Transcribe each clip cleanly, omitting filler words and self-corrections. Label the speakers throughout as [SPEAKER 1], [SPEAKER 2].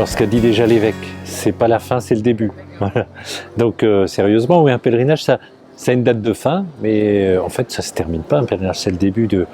[SPEAKER 1] Alors ce qu'a dit déjà l'évêque, c'est pas la fin, c'est le début. Voilà. Donc sérieusement, oui, un pèlerinage, ça a une date de fin, mais en fait ça se termine pas. Un pèlerinage, c'est le début de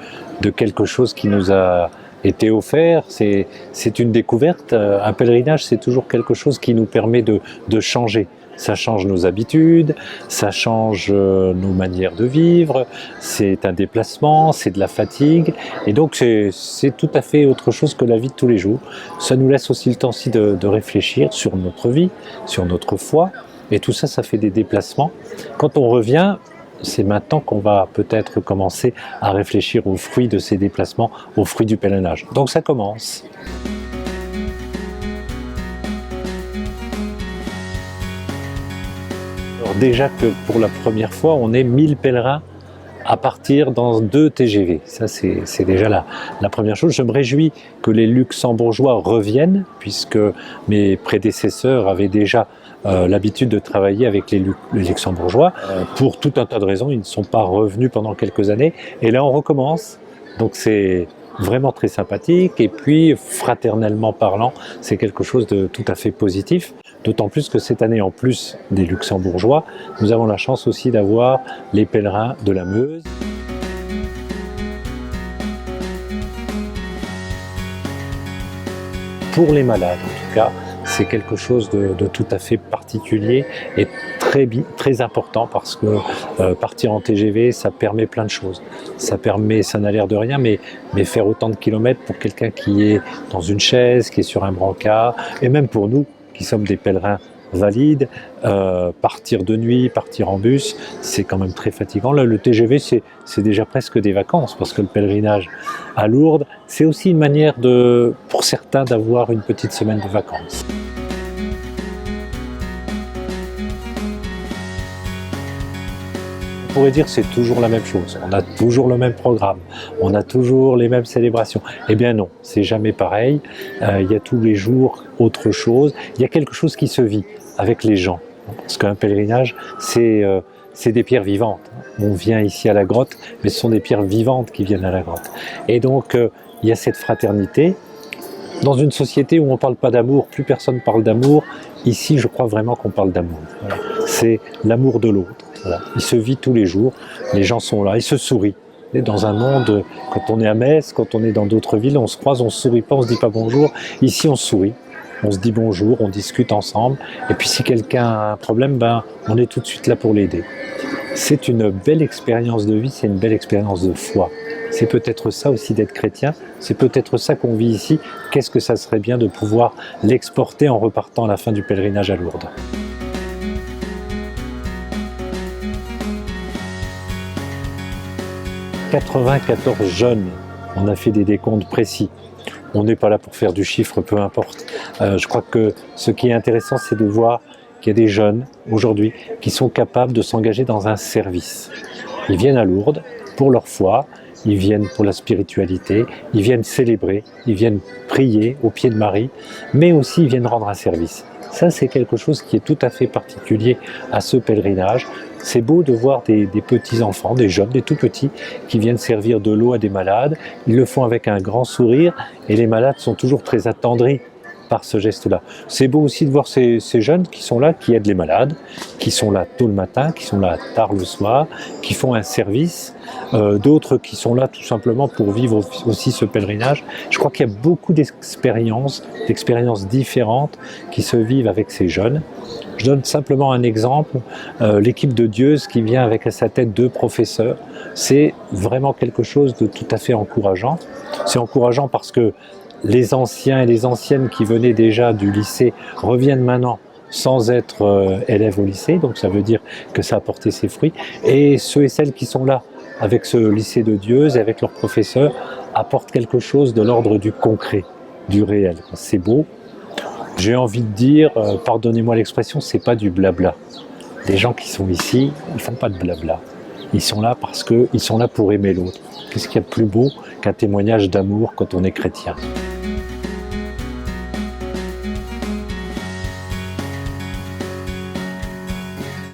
[SPEAKER 1] quelque chose qui nous a été offert, c'est une découverte. Un pèlerinage, c'est toujours quelque chose qui nous permet de changer. Ça change nos habitudes, ça change nos manières de vivre, c'est un déplacement, c'est de la fatigue, et donc c'est tout à fait autre chose que la vie de tous les jours. Ça nous laisse aussi le temps aussi de réfléchir sur notre vie, sur notre foi, et tout ça, ça fait des déplacements. Quand on revient, c'est maintenant qu'on va peut-être commencer à réfléchir aux fruits de ces déplacements, aux fruits du pèlerinage. Donc ça commence. Alors déjà que pour la première fois, on est 1000 pèlerins à partir dans 2 TGV. Ça, c'est déjà la première chose. Je me réjouis que les Luxembourgeois reviennent, puisque mes prédécesseurs avaient déjà l'habitude de travailler avec les Luxembourgeois. Pour tout un tas de raisons, ils ne sont pas revenus pendant quelques années. Et là, on recommence. Donc c'est vraiment très sympathique. Et puis, fraternellement parlant, c'est quelque chose de tout à fait positif. D'autant plus que cette année, en plus des Luxembourgeois, nous avons la chance aussi d'avoir les pèlerins de la Meuse. Pour les malades, en tout cas, c'est quelque chose de tout à fait particulier et très important, parce que partir en TGV, ça permet plein de choses. Ça n'a l'air de rien, mais faire autant de kilomètres pour quelqu'un qui est dans une chaise, qui est sur un brancard, et même pour nous, qui sommes des pèlerins valides, partir de nuit, partir en bus, c'est quand même très fatigant. Là, le TGV, c'est déjà presque des vacances, parce que le pèlerinage à Lourdes, c'est aussi une manière pour certains d'avoir une petite semaine de vacances. On pourrait dire que c'est toujours la même chose, on a toujours le même programme, on a toujours les mêmes célébrations. Eh bien non, c'est jamais pareil, il y a tous les jours autre chose, il y a quelque chose qui se vit avec les gens. Parce qu'un pèlerinage, c'est des pierres vivantes. On vient ici à la grotte, mais ce sont des pierres vivantes qui viennent à la grotte. Et donc il y a cette fraternité. Dans une société où on ne parle pas d'amour, plus personne ne parle d'amour, ici je crois vraiment qu'on parle d'amour. Voilà. C'est l'amour de l'autre. Voilà. Il se vit tous les jours, les gens sont là, ils se sourient. Et dans un monde, quand on est à Metz, quand on est dans d'autres villes, on se croise, on ne se sourit pas, on ne se dit pas bonjour. Ici on se sourit, on se dit bonjour, on discute ensemble. Et puis si quelqu'un a un problème, on est tout de suite là pour l'aider. C'est une belle expérience de vie, c'est une belle expérience de foi. C'est peut-être ça aussi d'être chrétien, c'est peut-être ça qu'on vit ici. Qu'est-ce que ça serait bien de pouvoir l'exporter en repartant à la fin du pèlerinage à Lourdes. « 94 jeunes », on a fait des décomptes précis. On n'est pas là pour faire du chiffre, peu importe. Je crois que ce qui est intéressant, c'est de voir qu'il y a des jeunes, aujourd'hui, qui sont capables de s'engager dans un service. Ils viennent à Lourdes pour leur foi, ils viennent pour la spiritualité, ils viennent célébrer, ils viennent prier au pied de Marie, mais aussi ils viennent rendre un service. Ça, c'est quelque chose qui est tout à fait particulier à ce pèlerinage. C'est beau de voir des petits-enfants, des jeunes, des tout-petits, qui viennent servir de l'eau à des malades. Ils le font avec un grand sourire, et les malades sont toujours très attendris par ce geste-là. C'est beau aussi de voir ces jeunes qui sont là, qui aident les malades, qui sont là tôt le matin, qui sont là tard le soir, qui font un service, d'autres qui sont là tout simplement pour vivre aussi ce pèlerinage. Je crois qu'il y a beaucoup d'expériences différentes qui se vivent avec ces jeunes. Je donne simplement un exemple, l'équipe de Dieuze qui vient avec à sa tête 2 professeurs, c'est vraiment quelque chose de tout à fait encourageant. C'est encourageant parce que les anciens et les anciennes qui venaient déjà du lycée reviennent maintenant sans être élèves au lycée, donc ça veut dire que ça a porté ses fruits. Et ceux et celles qui sont là avec ce lycée de Dieuze et avec leurs professeurs apportent quelque chose de l'ordre du concret, du réel. C'est beau. J'ai envie de dire, pardonnez-moi l'expression, c'est pas du blabla. Les gens qui sont ici, ils font pas de blabla. Ils sont là parce qu'ils sont là pour aimer l'autre. Qu'est-ce qu'il y a de plus beau qu'un témoignage d'amour quand on est chrétien ?